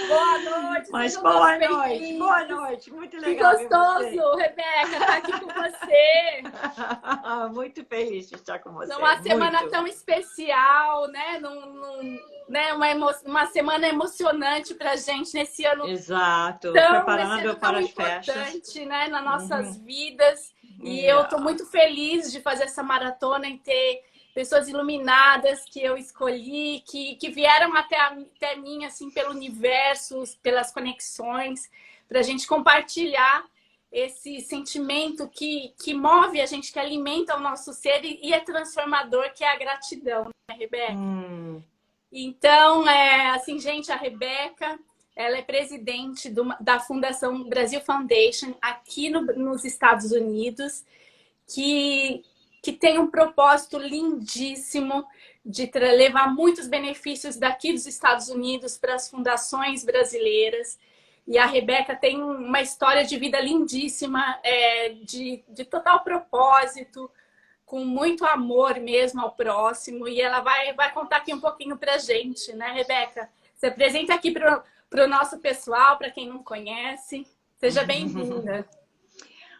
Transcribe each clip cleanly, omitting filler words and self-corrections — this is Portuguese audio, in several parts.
Boa noite, Mas sejam todos boa noite, bem-vindos. boa noite. Muito Que legal ver você. gostoso, Rebeca, estar aqui com você. Muito feliz de estar com você. Numa semana Muito. tão especial, né? Né? Uma semana emocionante para a gente nesse ano Exato. Preparando tão para as festas. importante, né? Nas nossas Uhum. vidas. E eu estou Yeah. muito feliz de fazer essa maratona e ter pessoas iluminadas que eu escolhi, que vieram até mim, assim, pelo universo, pelas conexões, para a gente compartilhar esse sentimento que move a gente, que alimenta o nosso ser e é transformador, que é a gratidão, né, Rebeca? Então, assim, gente, a Rebeca, ela é presidente da Fundação Brasil Foundation aqui nos Estados Unidos, que tem um propósito lindíssimo de levar muitos benefícios daqui dos Estados Unidos para as fundações brasileiras. E a Rebeca tem uma história de vida lindíssima, de total propósito, com muito amor mesmo ao próximo. E ela vai contar aqui um pouquinho para a gente, né, Rebeca? Se apresenta aqui para o nosso pessoal, para quem não conhece. Seja bem-vinda.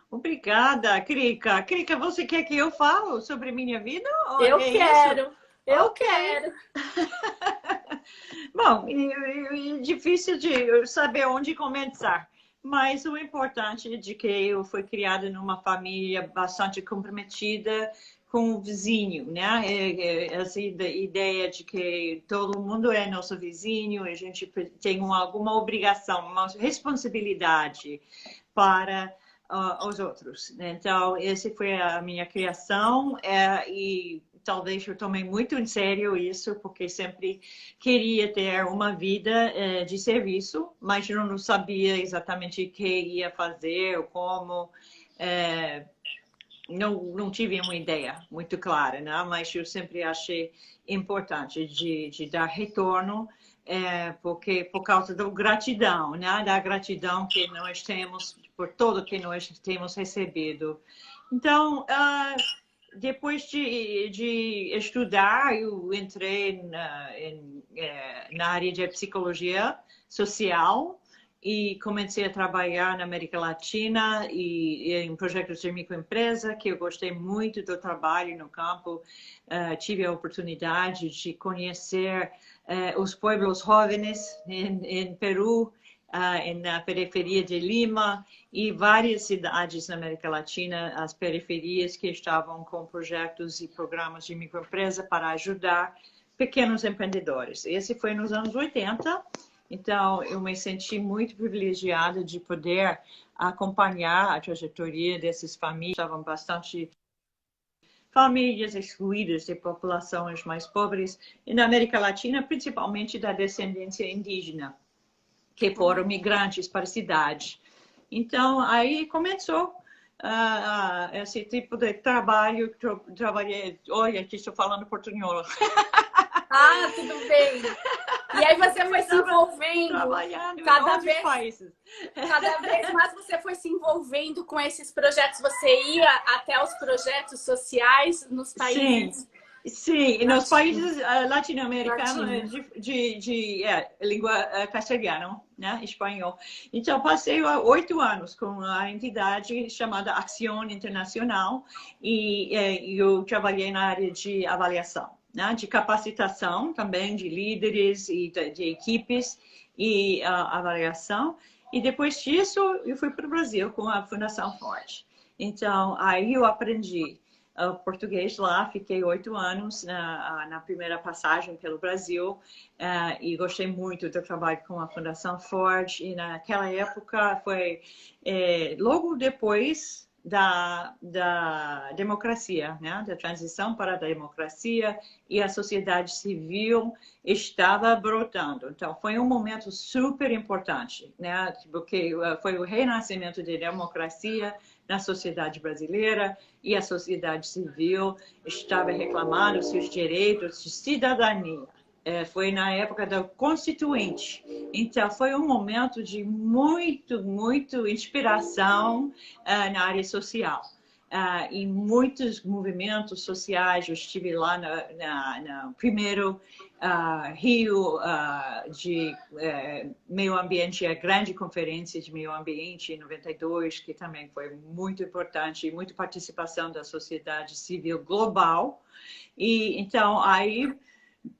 Obrigada, Krika. Krika, você quer que eu fale sobre minha vida? Eu quero. Isso? Eu Ok. quero. Bom, é difícil de saber onde começar, mas o importante é de que eu fui criada numa família bastante comprometida com o vizinho, né? Essa ideia de que todo mundo é nosso vizinho, a gente tem alguma obrigação, uma responsabilidade para os outros. Então, essa foi a minha criação e talvez eu tomei muito em sério isso, porque sempre queria ter uma vida de serviço, mas eu não sabia exatamente o que ia fazer, ou como. Não tive uma ideia muito clara, né? Mas eu sempre achei importante de dar retorno, porque por causa da gratidão, né? Da gratidão que nós temos por tudo que nós temos recebido. Então, depois de estudar, eu entrei na área de psicologia social e comecei a trabalhar na América Latina e em projetos de microempresa, que eu gostei muito do trabalho no campo. Tive a oportunidade de conhecer os pueblos jovens em Peru, na periferia de Lima e várias cidades na América Latina, as periferias que estavam com projetos e programas de microempresa para ajudar pequenos empreendedores. Esse foi nos anos 80, então eu me senti muito privilegiada de poder acompanhar a trajetória dessas famílias, estavam bastante famílias excluídas de populações mais pobres, e na América Latina, principalmente da descendência indígena, que foram migrantes para a cidade. Então, aí começou esse tipo de trabalho. Trabalhei, olha, aqui estou falando portunhol. Ah, tudo bem. E aí você foi se envolvendo trabalhando cada em vez, países. Cada vez mais você foi se envolvendo com esses projetos. Você ia até os projetos sociais nos países. Sim, nos países latino-americanos de língua castelhana, né, espanhol. Então, passei 8 anos com a entidade chamada Acción Internacional e eu trabalhei na área de avaliação, né, de capacitação também de líderes e de equipes e avaliação. E depois disso, eu fui para o Brasil com a Fundação Ford. Então, aí eu aprendi português lá, fiquei 8 anos na primeira passagem pelo Brasil e gostei muito do trabalho com a Fundação Ford. E naquela época foi logo depois da democracia, né? Da transição para a democracia, e a sociedade civil estava brotando. Então, foi um momento super importante, né? Porque foi o renascimento da democracia na sociedade brasileira, e a sociedade civil estava reclamando seus direitos de cidadania. Foi na época da Constituinte. Então, foi um momento de muito inspiração na área social. em muitos movimentos sociais. Eu estive lá no primeiro Rio de Meio Ambiente, a grande conferência de meio ambiente em 92, que também foi muito importante, muita participação da sociedade civil global. E então aí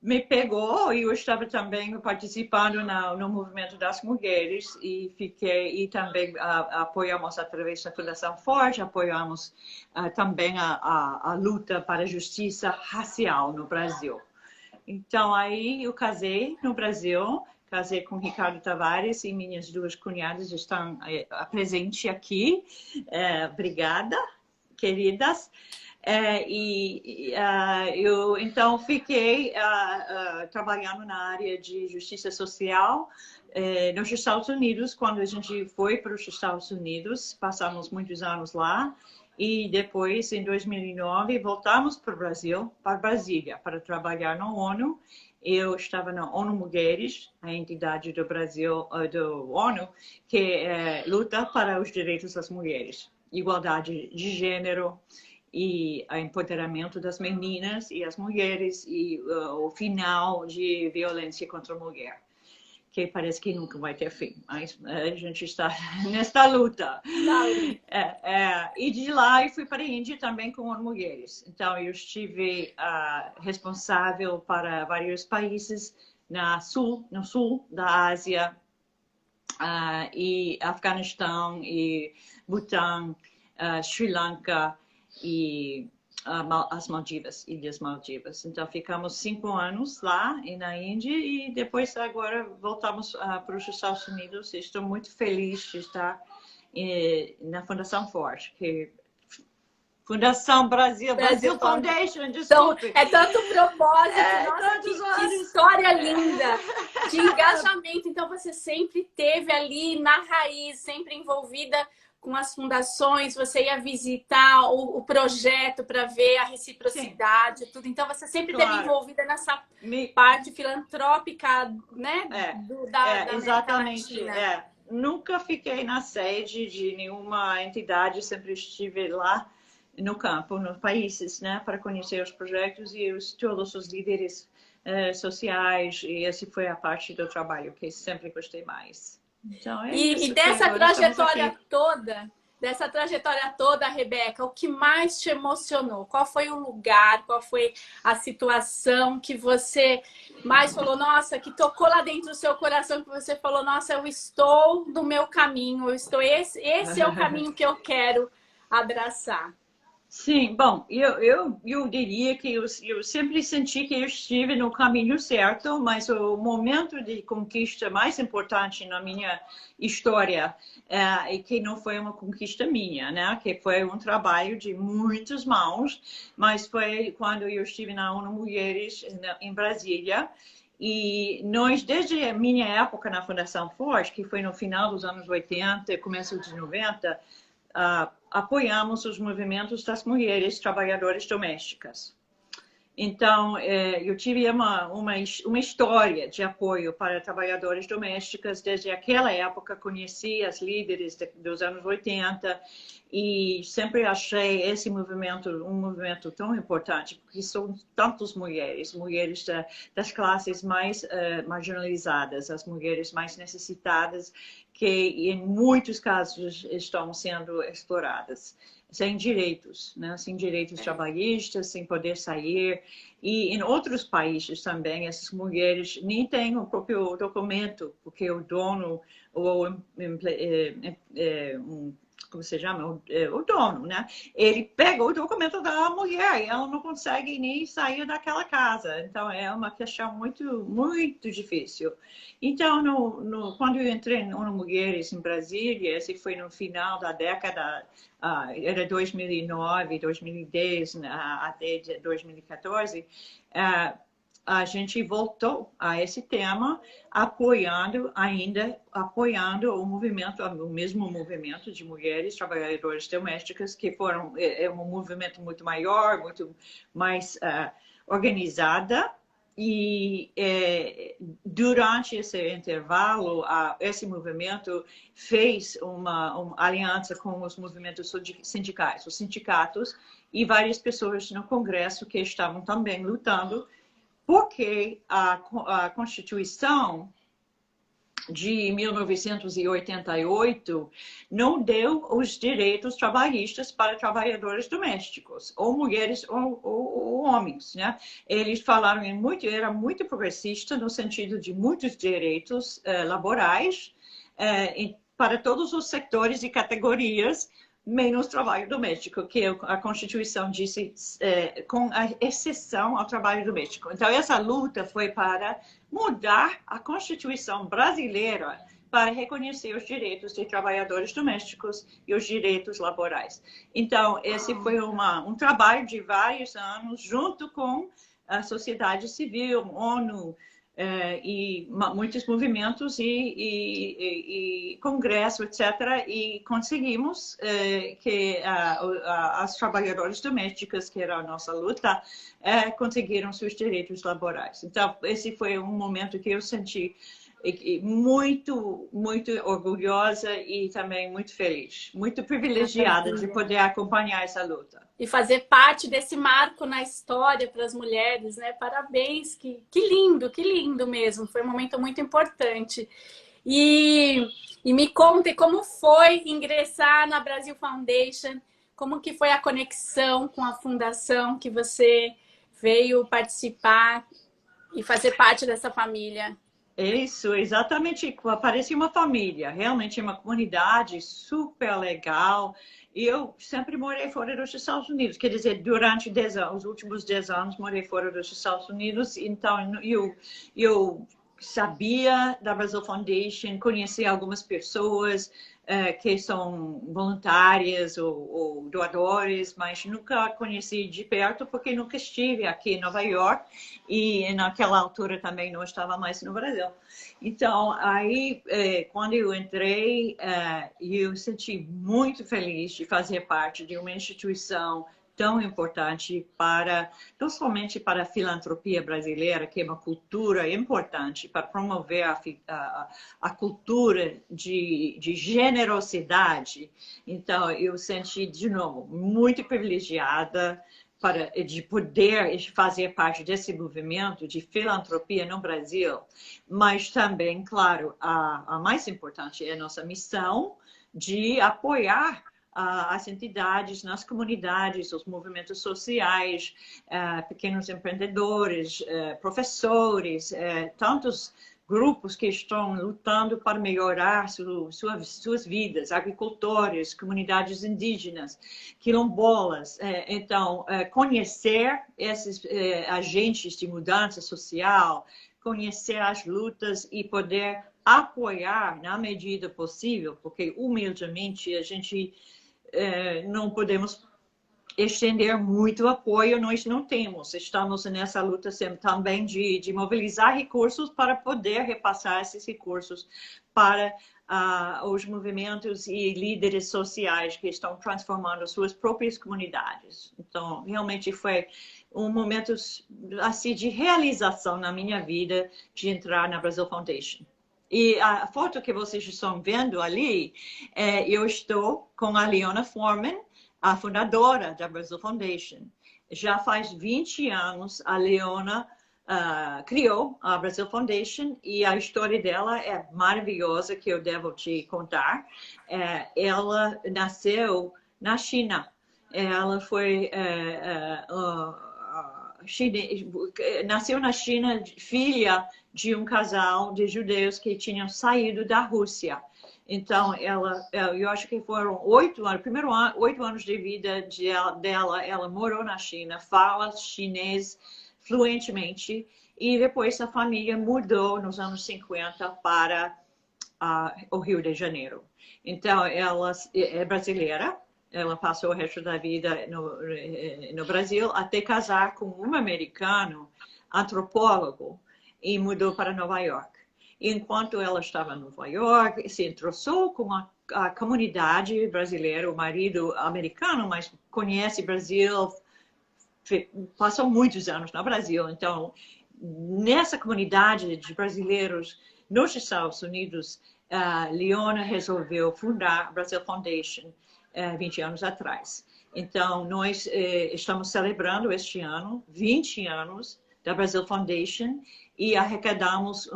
me pegou e eu estava também participando no movimento das mulheres e também apoiamos através da Fundação Forte, apoiamos também a luta para a justiça racial no Brasil. Então aí eu casei no Brasil, casei com Ricardo Tavares e minhas duas cunhadas estão presentes aqui. Obrigada, queridas. Eu então fiquei trabalhando na área de justiça social nos Estados Unidos. Quando a gente foi para os Estados Unidos, passamos muitos anos lá e depois, em 2009, voltamos para o Brasil, para Brasília, para trabalhar na ONU. Eu estava na ONU Mulheres, a entidade do Brasil, do ONU, que luta para os direitos das mulheres, igualdade de gênero, e o empoderamento das meninas e as mulheres e o final de violência contra a mulher, que parece que nunca vai ter fim, mas a gente está nesta luta. E de lá eu fui para a Índia também com as mulheres. Então eu estive responsável para vários países no sul da Ásia, e Afeganistão e Butão, Sri Lanka e as Maldivas, Ilhas Maldivas. Então, ficamos 5 anos lá na Índia e depois agora voltamos para os Estados Unidos. Estou muito feliz de estar na Fundação Forte, que Fundação Brasil Foundation, desculpe. Então, é tanto propósito, nossa, que história linda de engajamento. Então, você sempre esteve ali na raiz, sempre envolvida com as fundações, você ia visitar o projeto para ver a reciprocidade, tudo. Então, você sempre esteve envolvida nessa parte filantrópica, né? Da exatamente. Nunca fiquei na sede de nenhuma entidade, sempre estive lá no campo, nos países, né? Para conhecer os projetos e todos os líderes sociais. E essa foi a parte do trabalho que sempre gostei mais. Então, e dessa trajetória toda, Rebeca, o que mais te emocionou? Qual foi o lugar, qual foi a situação que você mais falou, nossa, que tocou lá dentro do seu coração, que você falou, nossa, eu estou no meu caminho, esse é o caminho que eu quero abraçar? Sim, bom, eu diria que eu sempre senti que eu estive no caminho certo, mas o momento de conquista mais importante na minha história e que não foi uma conquista minha, né? Que foi um trabalho de muitas mãos, mas foi quando eu estive na ONU Mulheres em Brasília. E nós, desde a minha época na Fundação Forte, que foi no final dos anos 80, começo de 90, apoiamos os movimentos das mulheres trabalhadoras domésticas. Então, eu tive uma história de apoio para trabalhadoras domésticas. Desde aquela época, conheci as líderes dos anos 80 e sempre achei esse movimento um movimento tão importante, porque são tantas mulheres das classes mais marginalizadas, as mulheres mais necessitadas, que em muitos casos estão sendo exploradas, sem direitos, né? Sem direitos trabalhistas, sem poder sair. E em outros países também, essas mulheres nem têm o próprio documento, porque o dono, ou como se chama? O dono, né? Ele pega o documento da mulher e ela não consegue nem sair daquela casa. Então, é uma questão muito, muito difícil. Então, quando eu entrei no Mulheres em Brasília, esse foi no final da década, era 2009, 2010, até 2014, a gente voltou a esse tema, apoiando o mesmo movimento de mulheres trabalhadoras domésticas, que é um movimento muito maior, muito mais organizada, durante esse intervalo, esse movimento fez uma aliança com os movimentos sindicais, os sindicatos e várias pessoas no Congresso que estavam também lutando, porque a Constituição de 1988 não deu os direitos trabalhistas para trabalhadores domésticos, ou mulheres ou homens, né? Eles falaram era muito progressista no sentido de muitos direitos laborais para todos os setores e categorias, menos trabalho doméstico, que a Constituição disse, com a exceção ao trabalho doméstico. Então, essa luta foi para mudar a Constituição brasileira para reconhecer os direitos de trabalhadores domésticos e os direitos laborais. Então, esse foi um trabalho de vários anos, junto com a sociedade civil, ONU, e muitos movimentos e congresso, etc. E conseguimos que as trabalhadoras domésticas, que era a nossa luta, conseguiram seus direitos laborais. Então, esse foi um momento que eu senti muito, muito orgulhosa e também muito feliz, muito privilegiada de poder acompanhar essa luta. E fazer parte desse marco na história para as mulheres, né? Parabéns, que lindo mesmo. Foi um momento muito importante. E me conte como foi ingressar na Brasil Foundation, como que foi a conexão com a fundação que você veio participar e fazer parte dessa família. Isso, exatamente. Parecia uma família, realmente uma comunidade super legal. E eu sempre morei fora dos Estados Unidos, quer dizer, durante 10 anos, os últimos 10 anos, morei fora dos Estados Unidos. Então, eu sabia da Brasil Foundation, conheci algumas pessoas que são voluntárias ou doadores, mas nunca conheci de perto porque nunca estive aqui em Nova York e naquela altura também não estava mais no Brasil. Então, aí, quando eu entrei, eu senti muito feliz de fazer parte de uma instituição tão importante não somente para a filantropia brasileira, que é uma cultura importante para promover a cultura de generosidade. Então, eu senti, de novo, muito privilegiada de poder fazer parte desse movimento de filantropia no Brasil, mas também, claro, a mais importante é a nossa missão de apoiar as entidades nas comunidades, os movimentos sociais, pequenos empreendedores, professores, tantos grupos que estão lutando para melhorar suas vidas, agricultores, comunidades indígenas, quilombolas. Então, conhecer esses agentes de mudança social, conhecer as lutas e poder apoiar na medida possível, porque humildemente a gente não podemos estender muito apoio, nós não temos. Estamos nessa luta também de mobilizar recursos para poder repassar esses recursos para os movimentos e líderes sociais que estão transformando suas próprias comunidades. Então, realmente foi um momento assim, de realização na minha vida de entrar na Brasil Foundation. E a foto que vocês estão vendo ali, eu estou com a Leona Foreman, a fundadora da Brasil Foundation. Já faz 20 anos a Leona criou a Brasil Foundation e a história dela é maravilhosa, que eu devo te contar. Ela nasceu na China. Ela foi nasceu na China, filha de um casal de judeus que tinham saído da Rússia. Então, eu acho que foram 8 anos, primeiro 8 anos de vida dela, ela morou na China, fala chinês fluentemente, e depois a família mudou nos anos 50 para o Rio de Janeiro. Então, ela é brasileira, ela passou o resto da vida no Brasil até casar com um americano antropólogo e mudou para Nova York. Enquanto ela estava em Nova York, se entrosou com a comunidade brasileira, o marido americano, mas conhece o Brasil, passou muitos anos no Brasil, então nessa comunidade de brasileiros nos Estados Unidos, Leona resolveu fundar a Brazil Foundation 20 anos atrás. Então, nós estamos celebrando este ano 20 anos da Brazil Foundation e arrecadamos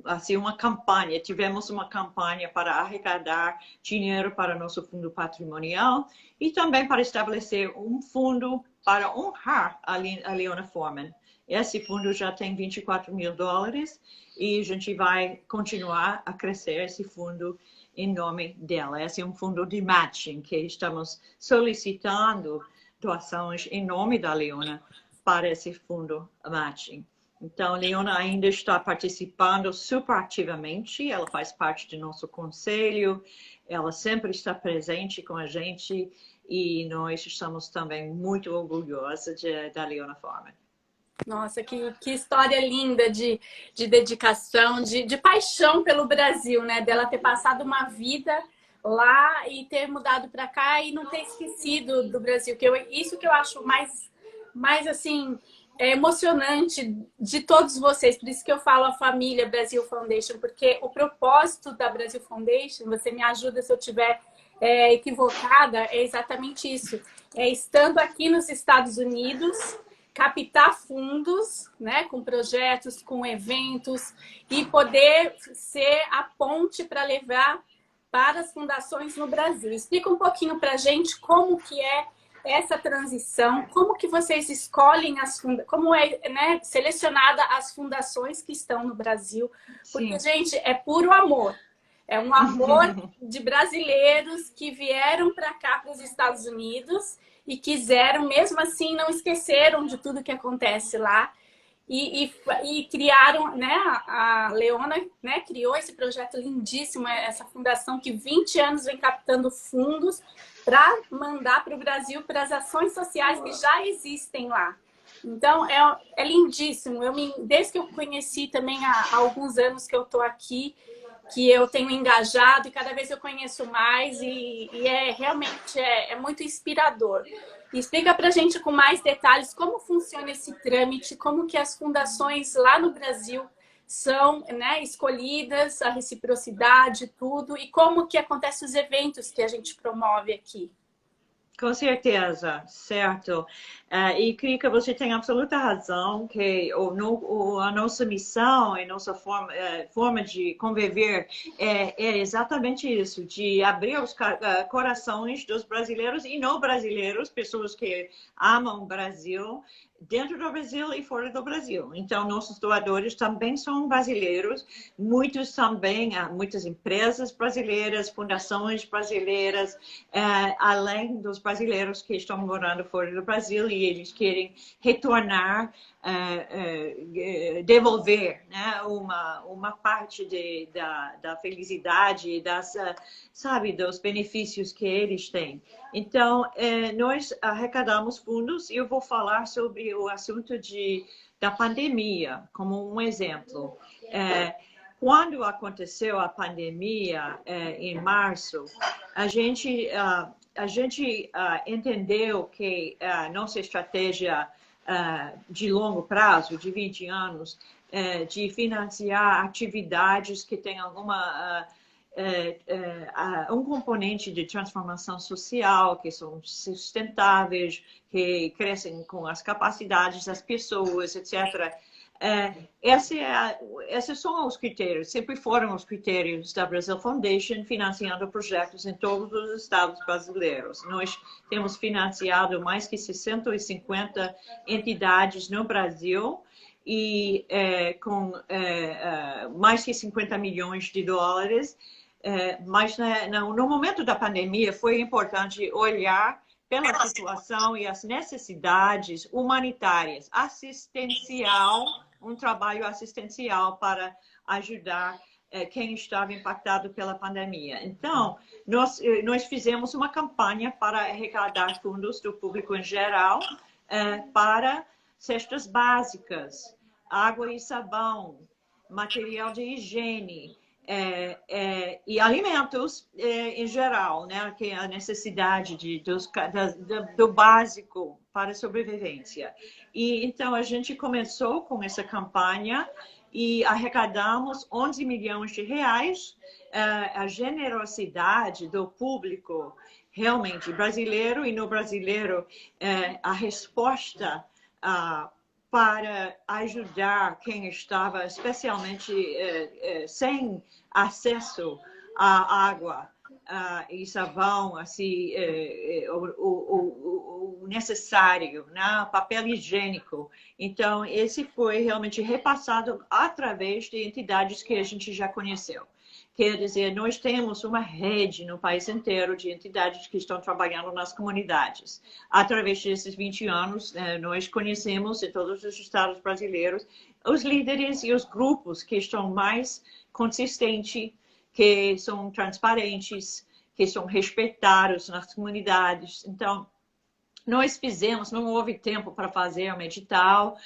assim, uma campanha. Tivemos uma campanha para arrecadar dinheiro para nosso fundo patrimonial e também para estabelecer um fundo para honrar a Leona Forman. Esse fundo já tem $24 mil e a gente vai continuar a crescer esse fundo em nome dela. Esse é um fundo de matching que estamos solicitando doações em nome da Leona para esse fundo matching. Então, a Leona ainda está participando super ativamente, ela faz parte do nosso conselho, ela sempre está presente com a gente e nós estamos também muito orgulhosos da Leona Forman. Nossa, que história linda de dedicação, de paixão pelo Brasil, né? Dela ter passado uma vida lá e ter mudado para cá e não ter esquecido do Brasil. Isso que eu acho mais assim, emocionante de todos vocês. Por isso que eu falo a família Brasil Foundation, porque o propósito da Brasil Foundation, você me ajuda se eu estiver equivocada, é exatamente isso. É estando aqui nos Estados Unidos, captar fundos, né, com projetos, com eventos e poder ser a ponte para levar para as fundações no Brasil. Explica um pouquinho para a gente como que é essa transição, como que vocês escolhem como é, né, selecionada as fundações que estão no Brasil, porque, gente, é puro amor. É um amor de brasileiros que vieram para cá, para os Estados Unidos, e quiseram, mesmo assim, não esqueceram de tudo que acontece lá. E criaram, né, a Leona, né, criou esse projeto lindíssimo, essa fundação que 20 anos vem captando fundos para mandar para o Brasil para as ações sociais que já existem lá. Então, é lindíssimo. Desde que eu conheci também há alguns anos que eu estou aqui, que eu tenho engajado e cada vez eu conheço mais e realmente muito inspirador. E explica para a gente com mais detalhes como funciona esse trâmite, como que as fundações lá no Brasil são, né, escolhidas, a reciprocidade, tudo, e como que acontecem os eventos que a gente promove aqui. Com certeza, certo. E creio que você tem absoluta razão que a nossa missão e nossa forma de conviver é exatamente isso, de abrir os corações dos brasileiros e não brasileiros, pessoas que amam o Brasil, dentro do Brasil e fora do Brasil. Então, nossos doadores também são brasileiros, muitas empresas brasileiras, fundações brasileiras, além dos brasileiros que estão morando fora do Brasil e eles querem retornar, devolver, né, uma parte da felicidade, dos benefícios que eles têm. Então, nós arrecadamos fundos e eu vou falar sobre o assunto da pandemia, como um exemplo. Quando aconteceu a pandemia, em março, a gente entendeu que a nossa estratégia de longo prazo, de 20 anos, de financiar atividades que têm um componente de transformação social, que são sustentáveis, que crescem com as capacidades das pessoas, etc. Esses são os critérios, sempre foram os critérios da Brazil Foundation, financiando projetos em todos os estados brasileiros. Nós temos financiado mais que 650 entidades no Brasil, e com mais que 50 milhões de dólares. Mas no momento da pandemia foi importante olhar pela situação e as necessidades humanitárias, um trabalho assistencial para ajudar quem estava impactado pela pandemia. Então, nós fizemos uma campanha para arrecadar fundos do público em geral para cestas básicas, água e sabão, material de higiene, e alimentos em geral, né? Que é a necessidade do básico para a sobrevivência. E então a gente começou com essa campanha e arrecadamos 11 milhões de reais. A generosidade do público realmente brasileiro, e no brasileiro a resposta para ajudar quem estava especialmente sem acesso à água e sabão, assim, o necessário, né? Papel higiênico. Então, esse foi realmente repassado através de entidades que a gente já conheceu. Quer dizer, nós temos uma rede no país inteiro de entidades que estão trabalhando nas comunidades. Através desses 20 anos, nós conhecemos em todos os estados brasileiros os líderes e os grupos que estão mais consistentes, que são transparentes, que são respeitados nas comunidades. Então, nós fizemos, não houve tempo para fazer um edital,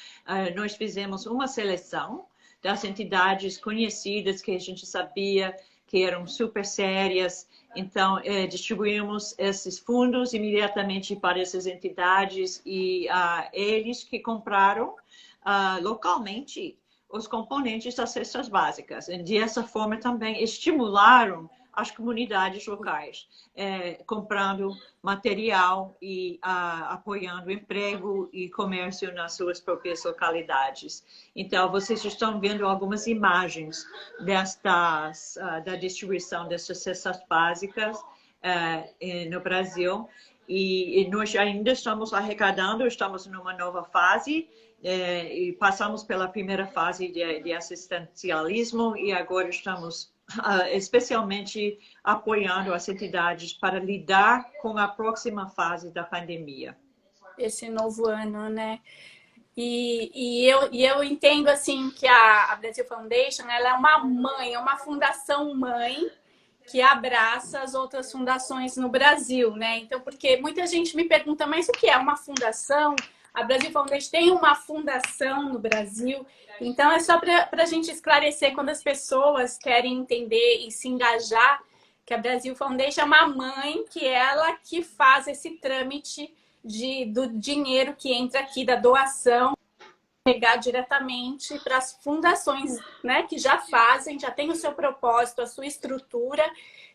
nós fizemos uma seleção das entidades conhecidas que a gente sabia que eram super sérias. Então, distribuímos esses fundos imediatamente para essas entidades e eles que compraram localmente os componentes das cestas básicas. E dessa forma também estimularam as comunidades locais, comprando material e apoiando emprego e comércio nas suas próprias localidades. Então, vocês estão vendo algumas imagens da distribuição dessas cestas básicas no Brasil. E nós ainda estamos arrecadando, estamos numa nova fase, e passamos pela primeira fase de assistencialismo e agora estamos especialmente apoiando as entidades para lidar com a próxima fase da pandemia. Esse novo ano, né? E eu entendo assim que a Brasil Foundation ela é uma mãe, é uma fundação mãe que abraça as outras fundações no Brasil, né? Então, porque muita gente me pergunta, mas o que é uma fundação? A Brasil Foundation tem uma fundação no Brasil. Então, é só para a gente esclarecer quando as pessoas querem entender e se engajar, que a Brasil Foundation é uma mãe que ela que faz esse trâmite do dinheiro que entra aqui, da doação, pegar diretamente para as fundações, né, que já fazem, já tem o seu propósito, a sua estrutura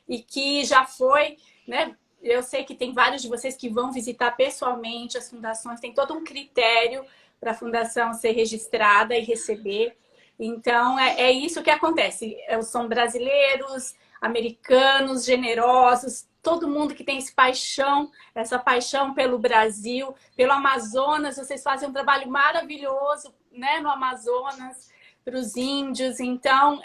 e que já foi, né? Eu sei que tem vários de vocês que vão visitar pessoalmente as fundações, tem todo um critério para a fundação ser registrada e receber. Então, é isso que acontece. São brasileiros, americanos, generosos, todo mundo que tem essa paixão pelo Brasil, pelo Amazonas. Vocês fazem um trabalho maravilhoso, né, no Amazonas, para os índios. Então,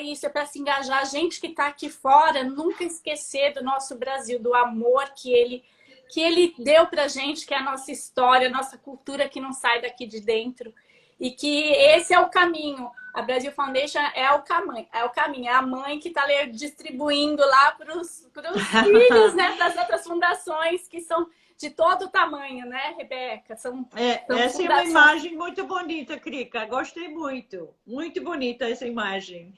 isso, é para se engajar. A gente que está aqui fora, nunca esquecer do nosso Brasil, do amor que ele deu para a gente, que é a nossa história, a nossa cultura que não sai daqui de dentro. E que esse é o caminho. A Brasil Foundation é o caminho, é a mãe que está distribuindo lá para os filhos, né, das outras fundações que são de todo tamanho, né, Rebeca? São essa é uma imagem muito bonita, Krika. Gostei muito. Muito bonita essa imagem.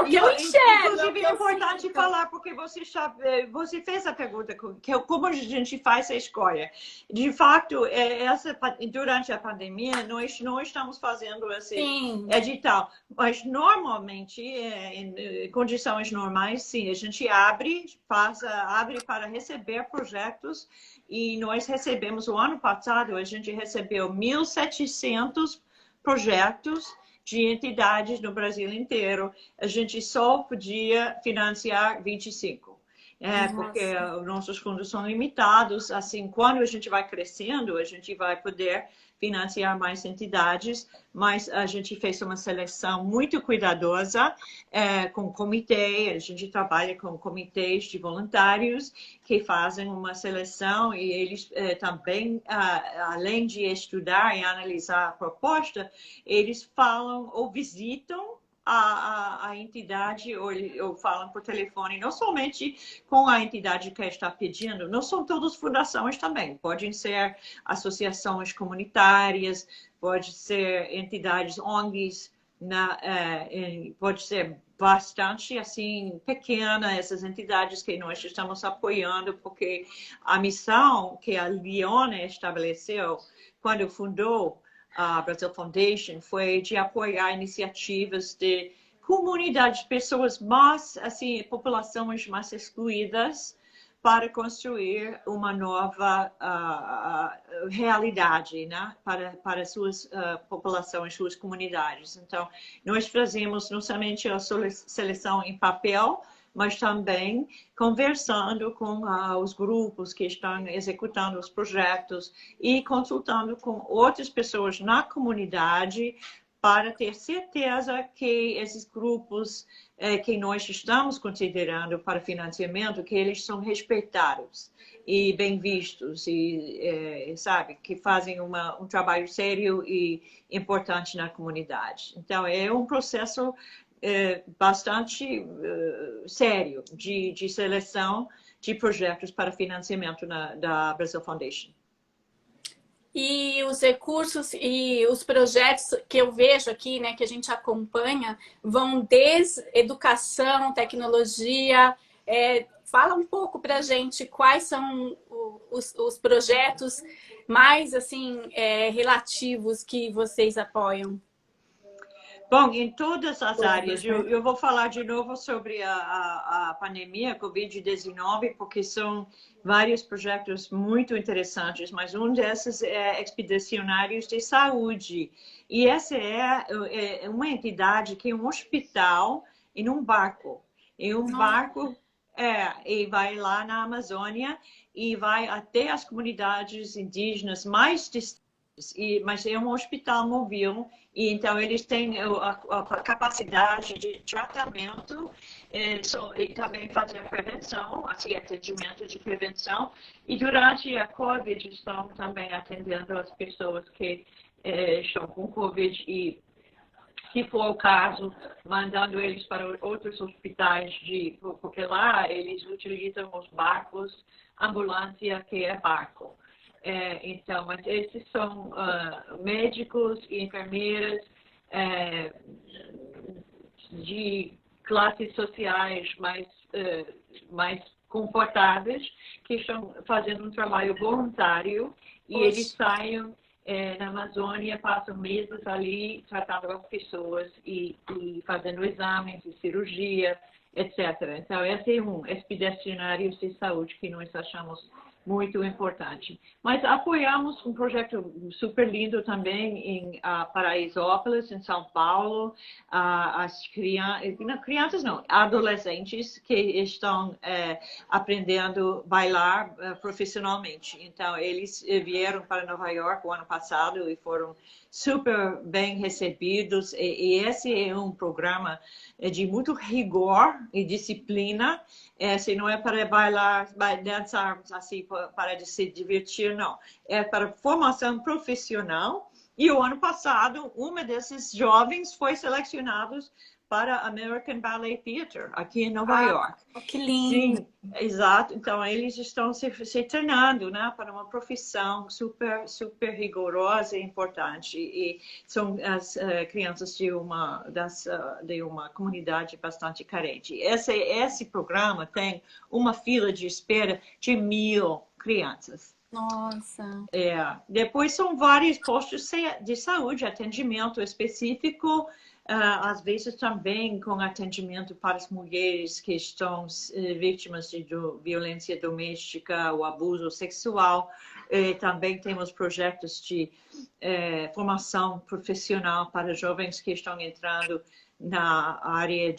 O que eu enxergo. Inclusive, é importante falar, porque você fez a pergunta, como a gente faz a escolha. De fato, durante a pandemia, nós não estamos fazendo esse edital. Mas, normalmente, em condições normais, sim, a gente abre para receber projetos. E nós recebemos, o ano passado, a gente recebeu 1.700 projetos de entidades no Brasil inteiro. A gente só podia financiar 25. Porque os nossos fundos são limitados. Assim, quando a gente vai crescendo, a gente vai poder financiar mais entidades, mas a gente fez uma seleção muito cuidadosa com comitê. A gente trabalha com comitês de voluntários que fazem uma seleção e eles também, além de estudar e analisar a proposta, eles falam ou visitam a entidade ou falam por telefone, não somente com a entidade que está pedindo, não são todas fundações também, podem ser associações comunitárias, pode ser entidades ONGs, pode ser bastante assim pequena, essas entidades que nós estamos apoiando, porque a missão que a Leone estabeleceu quando fundou a Brazil Foundation foi de apoiar iniciativas de comunidades, pessoas mais, assim, populações mais excluídas, para construir uma nova realidade, né? Para suas populações, suas comunidades. Então, nós fazemos não somente a seleção em papel, mas também conversando com os grupos que estão executando os projetos e consultando com outras pessoas na comunidade para ter certeza que esses grupos que nós estamos considerando para financiamento, que eles são respeitados e bem vistos e, sabe, que fazem um trabalho sério e importante na comunidade. Então, é um processo bastante sério de seleção de projetos para financiamento da Brazil Foundation. E os recursos e os projetos que eu vejo aqui, né, que a gente acompanha, vão desde educação, tecnologia. Fala um pouco para a gente quais são os projetos mais assim relativos que vocês apoiam. Bom, em todas as áreas, eu vou falar de novo sobre a pandemia, a Covid-19, porque são vários projetos muito interessantes, mas um desses é Expedicionários de Saúde. E essa é uma entidade que é um hospital em um barco. Em um barco, e vai lá na Amazônia e vai até as comunidades indígenas mais distantes. Mas é um hospital móvel, e então eles têm a capacidade de tratamento e também fazer prevenção, assim, atendimento de prevenção. E durante a Covid estão também atendendo as pessoas que estão com Covid e, se for o caso, mandando eles para outros hospitais, porque lá eles utilizam os barcos, ambulância que é barco. Então, mas esses são médicos e enfermeiras de classes sociais mais confortáveis, que estão fazendo um trabalho voluntário e eles saem na Amazônia, passam meses ali tratando as pessoas e fazendo exames e cirurgia, etc. Então, esse é um expedicionário de saúde que nós achamos muito importante. Mas apoiamos um projeto super lindo também em Paraisópolis, em São Paulo, as crianças não, adolescentes que estão aprendendo a bailar profissionalmente. Então, eles vieram para Nova York o ano passado e foram super bem recebidos. E esse é um programa de muito rigor e disciplina. Se não é para bailar, dançar assim para se divertir, não. É para formação profissional. E o ano passado, uma desses jovens foi selecionada para American Ballet Theatre, aqui em Nova York. Que lindo! Sim, exato. Então, eles estão se treinando, né, para uma profissão super, super rigorosa e importante. E são as crianças de uma comunidade bastante carente. Esse programa tem uma fila de espera de 1.000 crianças. Nossa! Depois são vários postos de saúde, atendimento específico, às vezes também com atendimento para as mulheres que estão vítimas de violência doméstica ou abuso sexual. Também temos projetos de formação profissional para jovens que estão entrando na área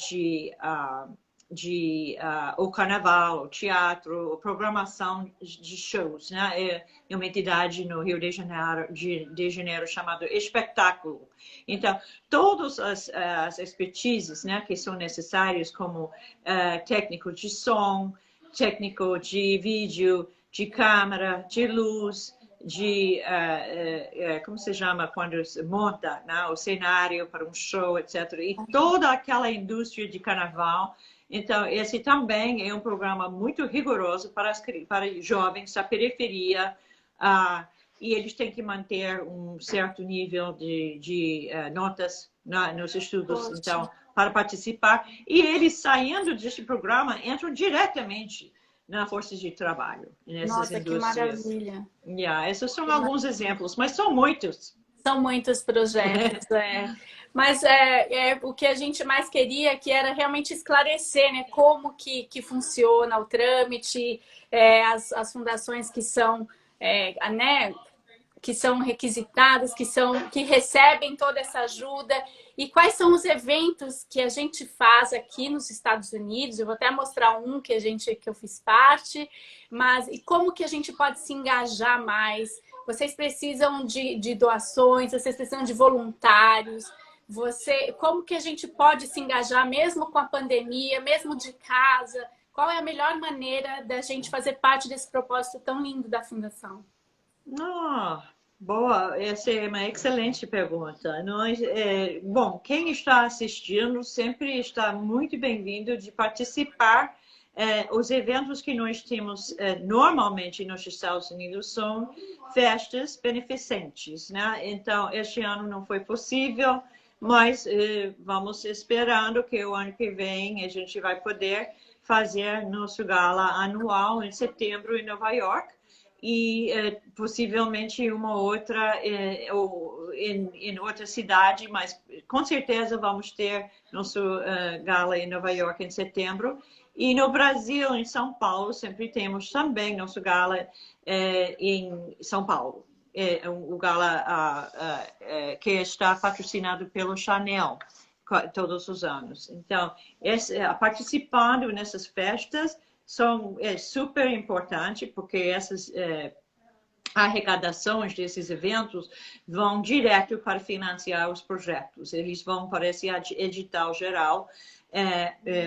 o carnaval, o teatro, programação de shows, né? É uma entidade no Rio de Janeiro chamada Espetáculo. Então, todas as expertises, né, que são necessárias, como técnico de som, técnico de vídeo, de câmera, de luz, como se chama quando se monta, né, o cenário para um show, etc. E toda aquela indústria de carnaval. Então, esse também é um programa muito rigoroso para jovens da periferia, e eles têm que manter um certo nível de notas nos estudos, Ótimo. então, para participar. E eles, saindo deste programa, entram diretamente na força de trabalho, nessas Nossa, que indústrias. maravilha. Esses são alguns exemplos, mas são muitos. São muitos projetos, é. Mas o que a gente mais queria que era realmente esclarecer, né, como que funciona o trâmite, as fundações que são, né, que são requisitadas, que recebem toda essa ajuda e quais são os eventos que a gente faz aqui nos Estados Unidos. Eu vou até mostrar um que eu fiz parte, mas e como que a gente pode se engajar mais? Vocês precisam de doações, vocês precisam de voluntários. Como que a gente pode se engajar mesmo com a pandemia, mesmo de casa? Qual é a melhor maneira da gente fazer parte desse propósito tão lindo da Fundação? Boa, essa é uma excelente pergunta. Bom, quem está assistindo sempre está muito bem-vindo de participar. Os eventos que nós temos normalmente nos Estados Unidos são festas beneficentes, né? Então, este ano não foi possível, mas vamos esperando que o ano que vem a gente vai poder fazer nosso gala anual em setembro em Nova York. E possivelmente uma outra ou em outra cidade, mas com certeza vamos ter nosso gala em Nova York em setembro. E no Brasil, em São Paulo, sempre temos também nosso gala em São Paulo. O gala que está patrocinado pelo Chanel todos os anos. Então, participando nessas festas é super importante, porque essas arrecadações desses eventos vão direto para financiar os projetos. Eles vão para esse edital geral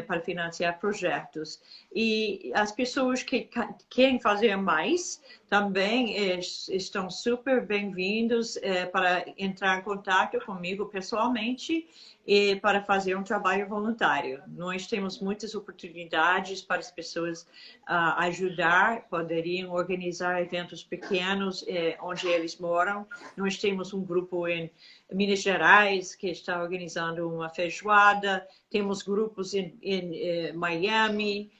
para financiar projetos. E as pessoas que querem fazer mais também estão super bem-vindos para entrar em contato comigo pessoalmente e para fazer um trabalho voluntário. Nós temos muitas oportunidades para as pessoas ajudar, poderiam organizar eventos pequenos onde eles moram. Nós temos um grupo em Minas Gerais que está organizando uma feijoada, temos grupos em Miami,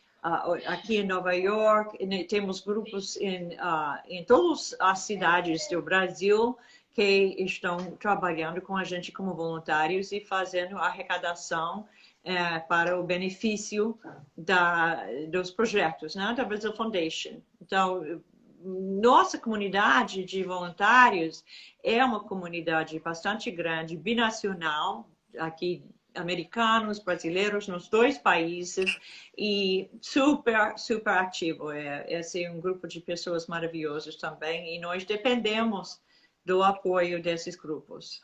aqui em Nova York, temos grupos em todas as cidades do Brasil que estão trabalhando com a gente como voluntários e fazendo arrecadação para o benefício dos projetos, né, da Brazil Foundation. Então, nossa comunidade de voluntários é uma comunidade bastante grande, binacional, aqui americanos, brasileiros, nos dois países, e super, super ativo. Esse é um grupo de pessoas maravilhosas também, e nós dependemos do apoio desses grupos.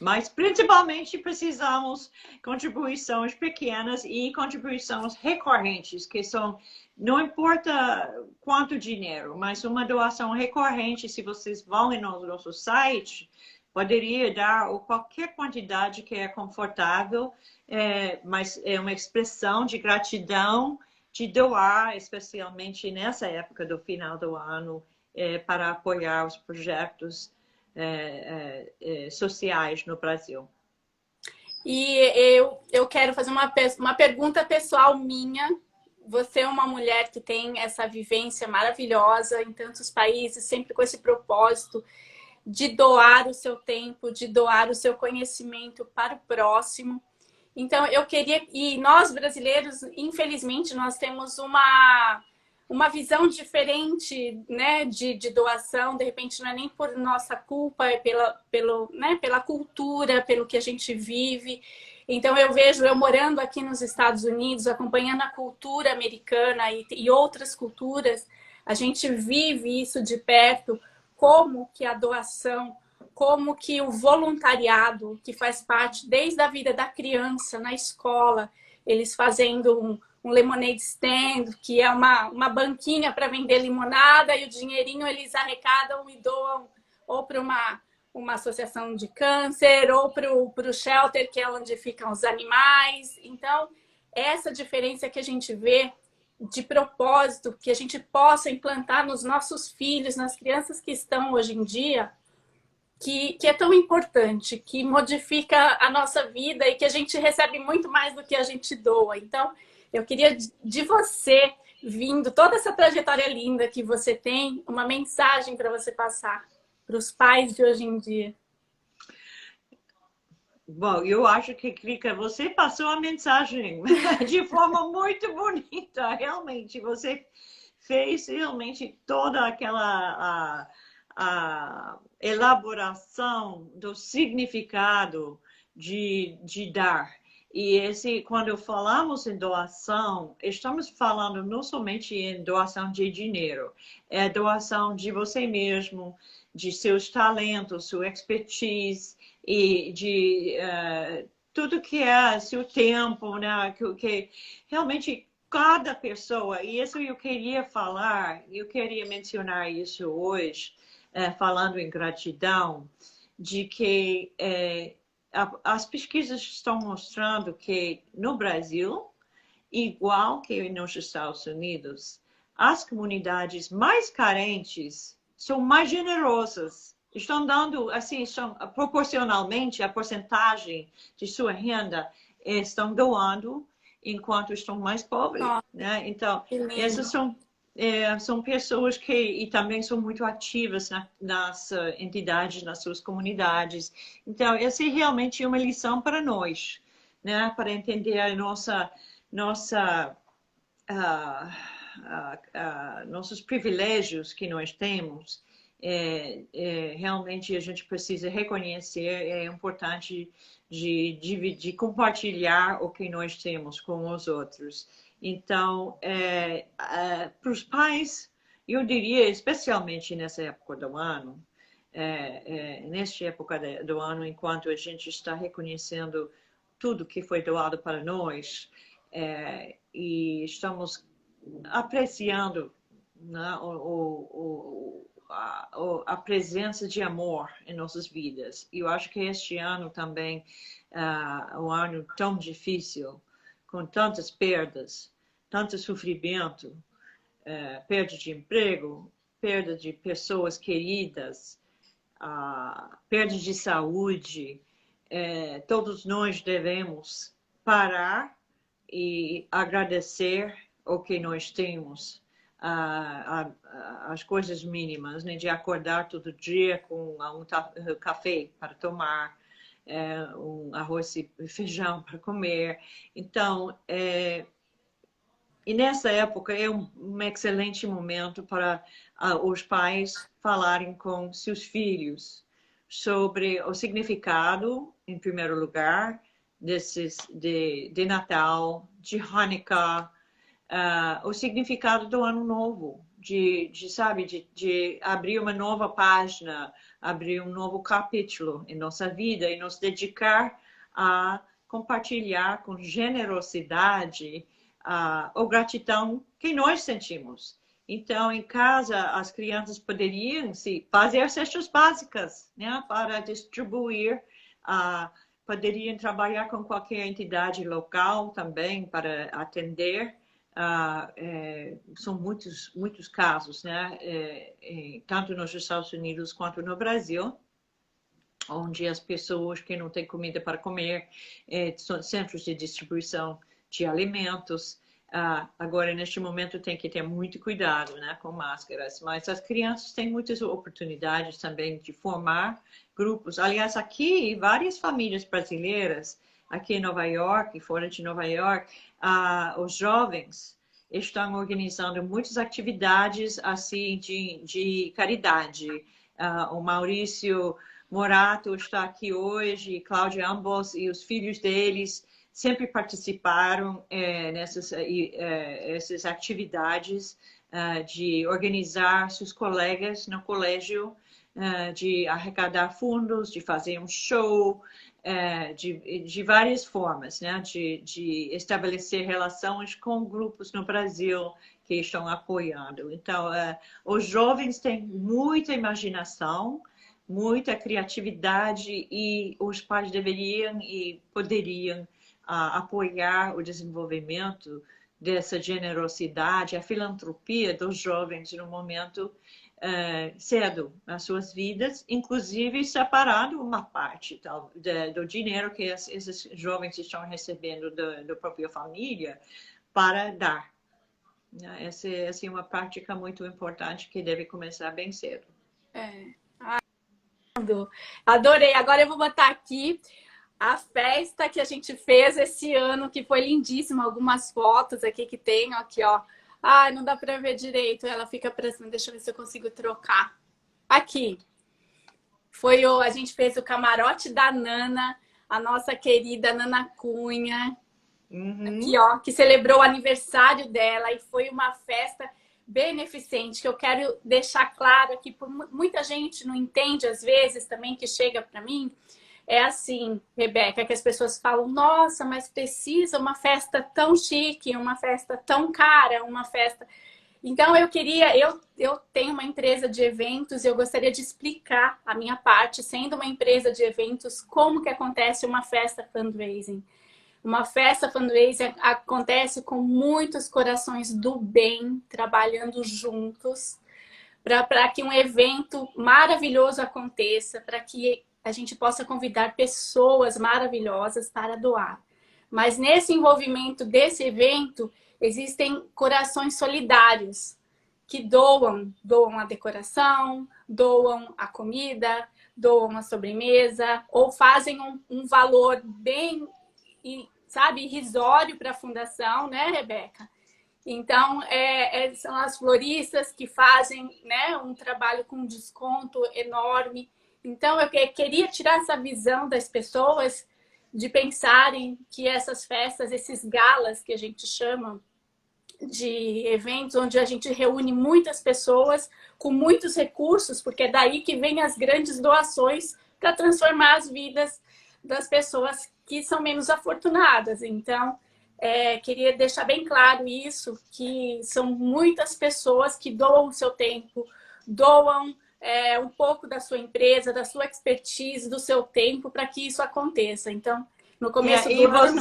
Mas, principalmente, precisamos de contribuições pequenas e contribuições recorrentes, que são, não importa quanto dinheiro, mas uma doação recorrente, se vocês vão no nosso site, poderia dar qualquer quantidade que é confortável, mas é uma expressão de gratidão, de doar, especialmente nessa época do final do ano, para apoiar os projetos sociais no Brasil. E eu quero fazer uma pergunta pessoal minha. Você é uma mulher que tem essa vivência maravilhosa em tantos países, sempre com esse propósito de doar o seu tempo, de doar o seu conhecimento para o próximo. Então, eu queria... E nós, brasileiros, infelizmente, nós temos uma visão diferente, né, de doação. De repente, não é nem por nossa culpa, é pela cultura, pelo que a gente vive. Então, eu morando aqui nos Estados Unidos, acompanhando a cultura americana e outras culturas, a gente vive isso de perto, como que a doação, como que o voluntariado, que faz parte desde a vida da criança, na escola, eles fazendo um lemonade stand, que é uma banquinha para vender limonada, e o dinheirinho eles arrecadam e doam ou para uma associação de câncer, ou para o shelter, que é onde ficam os animais. Então, essa diferença que a gente vê de propósito, que a gente possa implantar nos nossos filhos, nas crianças que estão hoje em dia, que é tão importante, que modifica a nossa vida e que a gente recebe muito mais do que a gente doa. Então, eu queria de você, vindo toda essa trajetória linda que você tem, uma mensagem para você passar para os pais de hoje em dia. Bom, eu acho que, Krika, você passou a mensagem de forma muito bonita, realmente. Você fez realmente toda aquela a elaboração do significado de dar. E quando falamos em doação, estamos falando não somente em doação de dinheiro, é doação de você mesmo, de seus talentos, sua expertise e de tudo que é seu tempo, né? Que realmente cada pessoa, e isso eu queria falar, eu queria mencionar isso hoje, falando em gratidão, de que as pesquisas estão mostrando que no Brasil, igual que nos Estados Unidos, as comunidades mais carentes são mais generosas. Estão dando, assim, proporcionalmente, a porcentagem de sua renda estão doando enquanto estão mais pobres, Nossa, né? Então, que lindo. essas são pessoas que e também são muito ativas nas entidades, nas suas comunidades. Então, essa é realmente uma lição para nós, né? Para entender a nossa nossos privilégios que nós temos, realmente a gente precisa reconhecer, é importante de dividir, compartilhar o que nós temos com os outros. Então, para os pais, eu diria, especialmente nessa época do ano, nesta época do ano, enquanto a gente está reconhecendo tudo que foi doado para nós, e estamos apreciando, né, a presença de amor em nossas vidas. E eu acho que este ano também, um ano tão difícil, com tantas perdas, tanto sofrimento, perda de emprego, perda de pessoas queridas, perda de saúde, todos nós devemos parar e agradecer o que nós temos, as coisas mínimas, né? De acordar todo dia com um café para tomar, um arroz e feijão para comer. Então, e nessa época é um excelente momento para os pais falarem com seus filhos sobre o significado, em primeiro lugar, de Natal, de Hanukkah, o significado do Ano Novo, sabe, de abrir uma nova página, abrir um novo capítulo em nossa vida e nos dedicar a compartilhar com generosidade a gratidão que nós sentimos. Então, em casa, as crianças poderiam fazer cestas básicas, né, para distribuir, poderiam trabalhar com qualquer entidade local também para atender. São muitos casos, né, tanto nos Estados Unidos quanto no Brasil, onde as pessoas que não têm comida para comer, são centros de distribuição de alimentos. Agora, neste momento, tem que ter muito cuidado, né, com máscaras, mas as crianças têm muitas oportunidades também de formar grupos. Aliás, aqui, várias famílias brasileiras, aqui em Nova York e fora de Nova York, os jovens estão organizando muitas atividades assim de caridade. O Maurício Morato está aqui hoje, Cláudia Ambos e os filhos deles sempre participaram essas atividades de organizar seus colegas no colégio, de arrecadar fundos, de fazer um show, de várias formas, né? De estabelecer relações com grupos no Brasil que estão apoiando. Então, os jovens têm muita imaginação, muita criatividade e os pais deveriam e poderiam apoiar o desenvolvimento dessa generosidade, a filantropia dos jovens no momento cedo as suas vidas, inclusive separado uma parte do dinheiro que esses jovens estão recebendo da própria família para dar. Essa é uma prática muito importante que deve começar bem cedo. Adorei. Agora eu vou botar aqui a festa que a gente fez esse ano, que foi lindíssima. Algumas fotos aqui que tem, aqui, ó. Ai, não dá para ver direito. Ela fica pra cima. Deixa eu ver se eu consigo trocar. Aqui. A gente fez o camarote da Nana, a nossa querida Nana Cunha. Aqui, ó, que celebrou o aniversário dela e foi uma festa beneficente, que eu quero deixar claro aqui, por muita gente não entende às vezes também, que chega para mim, é assim, Rebeca, que as pessoas falam, nossa, mas precisa uma festa tão chique, uma festa tão cara, uma festa... Então eu tenho uma empresa de eventos e eu gostaria de explicar a minha parte, sendo uma empresa de eventos, como que acontece uma festa fundraising. Uma festa fundraising acontece com muitos corações do bem, trabalhando juntos, para que um evento maravilhoso aconteça, para que a gente possa convidar pessoas maravilhosas para doar. Mas nesse envolvimento desse evento, existem corações solidários que doam a decoração, doam a comida, doam a sobremesa, ou fazem um valor bem... sabe, irrisório para a fundação, né, Rebeca? Então, são as floristas que fazem, né, um trabalho com desconto enorme. Então, eu queria tirar essa visão das pessoas de pensarem que essas festas, esses galas que a gente chama de eventos, onde a gente reúne muitas pessoas com muitos recursos, porque é daí que vem as grandes doações para transformar as vidas das pessoas que são menos afortunadas. Então, queria deixar bem claro isso, que são muitas pessoas que doam o seu tempo, doam um pouco da sua empresa, da sua expertise, do seu tempo, para que isso aconteça. Então, no começo do ano...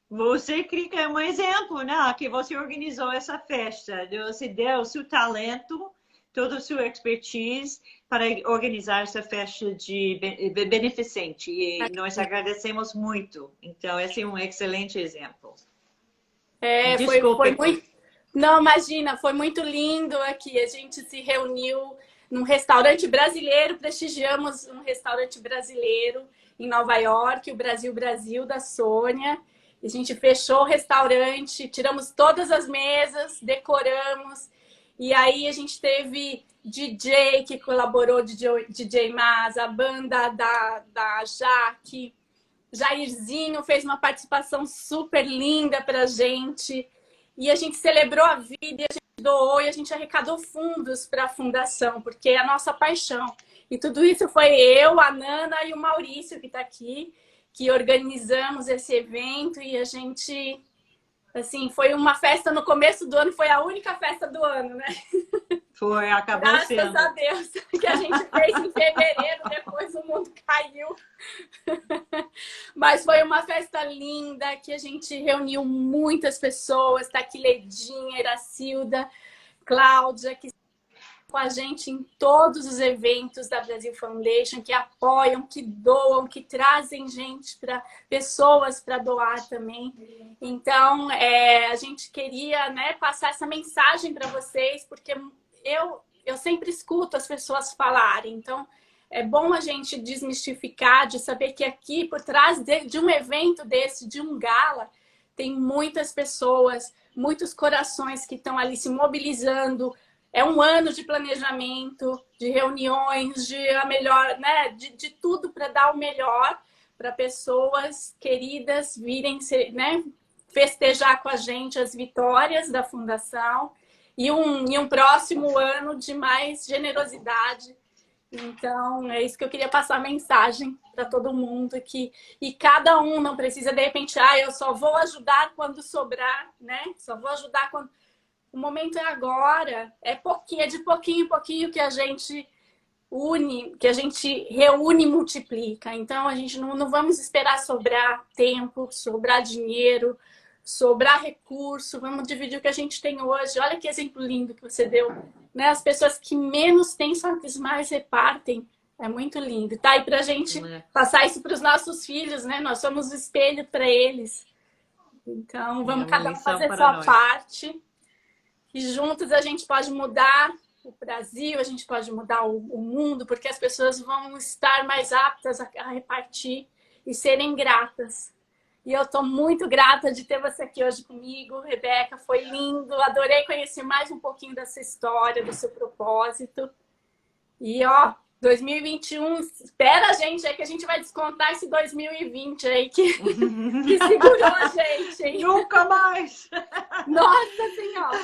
Você é um exemplo, né? Que você organizou essa festa, você deu o seu talento, toda a sua expertise para organizar essa festa de beneficente. E nós agradecemos muito. Então, esse é um excelente exemplo. Foi muito... Não, imagina, foi muito lindo aqui. A gente se reuniu num restaurante brasileiro, prestigiamos um restaurante brasileiro em Nova York, o Brasil Brasil, da Sônia. A gente fechou o restaurante, tiramos todas as mesas, decoramos. E aí a gente teve DJ que colaborou, DJ Mas, a banda da Jaque. Jairzinho fez uma participação super linda pra gente. E a gente celebrou a vida, e a gente doou, e a gente arrecadou fundos para a fundação, porque é a nossa paixão. E tudo isso foi eu, a Nana e o Maurício, que está aqui, que organizamos esse evento. E a gente, assim, foi uma festa no começo do ano, foi a única festa do ano, né? Foi, acabou Graças sendo. Graças a Deus, que a gente fez em fevereiro, depois o mundo caiu. Mas foi uma festa linda, que a gente reuniu muitas pessoas. Tá aqui Ledinha, Iracilda, Cláudia, que estão com a gente em todos os eventos da Brasil Foundation, que apoiam, que doam, que trazem gente para pessoas para doar também. Então, a gente queria, né, passar essa mensagem para vocês, porque eu sempre escuto as pessoas falarem. Então, é bom a gente desmistificar, de saber que aqui, por trás de um evento desse, de um gala, tem muitas pessoas, muitos corações que estão ali se mobilizando. É um ano de planejamento, de reuniões, de tudo para dar o melhor para pessoas queridas virem, né, festejar com a gente as vitórias da Fundação e um próximo ano de mais generosidade. Então, é isso que eu queria passar a mensagem para todo mundo. E cada um não precisa, de repente, eu só vou ajudar quando sobrar, né? Só vou ajudar quando... O momento é agora. É de pouquinho em pouquinho que a gente que a gente reúne e multiplica. Então, a gente não vamos esperar sobrar tempo, sobrar dinheiro, sobrar recurso, vamos dividir o que a gente tem hoje. Olha que exemplo lindo que você deu, né? As pessoas que menos têm são as que mais repartem. É muito lindo. Tá aí pra gente passar isso para os nossos filhos, né? Nós somos o espelho para eles. Então, vamos cada um fazer sua parte. E juntos a gente pode mudar o Brasil, a gente pode mudar o mundo, porque as pessoas vão estar mais aptas a repartir e serem gratas. E eu estou muito grata de ter você aqui hoje comigo, Rebeca. Foi lindo, adorei conhecer mais um pouquinho dessa história, do seu propósito. E, ó, 2021, espera a gente aí que a gente vai descontar esse 2020 aí que segurou a gente, hein? Nunca mais! Nossa Senhora!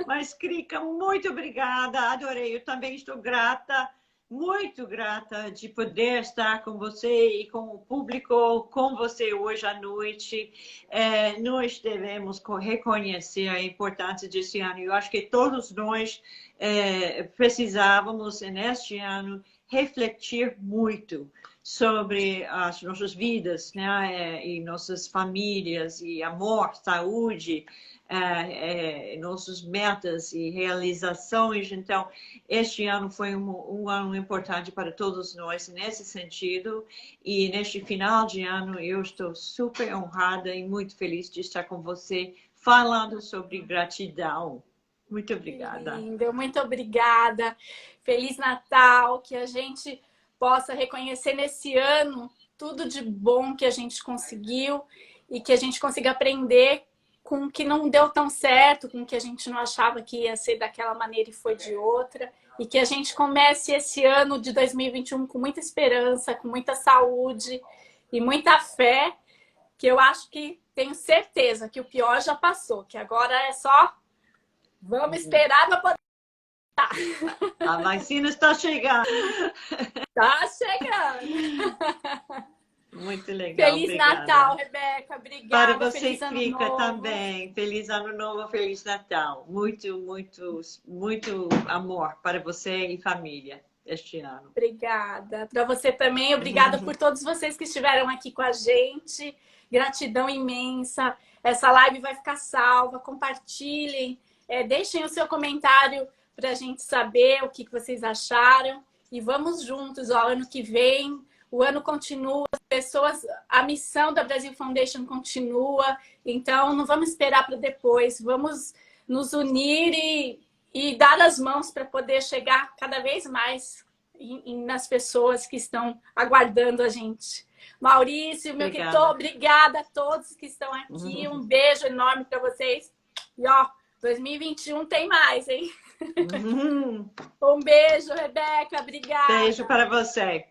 Mas, Krika, muito obrigada, adorei. Eu também estou grata, muito grata de poder estar com você e com o público, com você hoje à noite. Nós devemos reconhecer a importância desse ano. Eu acho que todos nós precisávamos, neste ano, refletir muito sobre as nossas vidas, né? E nossas famílias, e amor, saúde, nossas metas e realizações. Então, este ano foi um ano importante para todos nós nesse sentido. E neste final de ano, eu estou super honrada e muito feliz de estar com você falando sobre gratidão. Muito obrigada. Lindo, muito obrigada. Feliz Natal, que a gente possa reconhecer nesse ano tudo de bom que a gente conseguiu e que a gente consiga aprender com o que não deu tão certo, com o que a gente não achava que ia ser daquela maneira e foi de outra. E que a gente comece esse ano de 2021 com muita esperança, com muita saúde e muita fé, que eu acho que tenho certeza que o pior já passou, que agora é só vamos esperar para poder. A vacina está chegando. Está chegando. Muito legal. Feliz obrigada. Natal, Rebeca. Obrigada. Para você, Feliz Krika, também. Feliz Ano Novo, Feliz Natal. Muito, muito, muito amor para você e família este ano. Obrigada. Para você também. Obrigada por todos vocês que estiveram aqui com a gente. Gratidão imensa. Essa live vai ficar salva. Compartilhem. Deixem o seu comentário para a gente saber o que vocês acharam. E vamos juntos. Ó, ano que vem, o ano continua. A missão da Brasil Foundation continua. Então, não vamos esperar para depois. Vamos nos unir e dar as mãos para poder chegar cada vez mais nas pessoas que estão aguardando a gente. Maurício, meu querido, obrigada a todos que estão aqui. Um beijo enorme para vocês. E, ó, 2021 tem mais, hein? Um beijo, Rebeca. Obrigada. Beijo para você.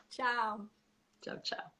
Tchau. Tchau, tchau.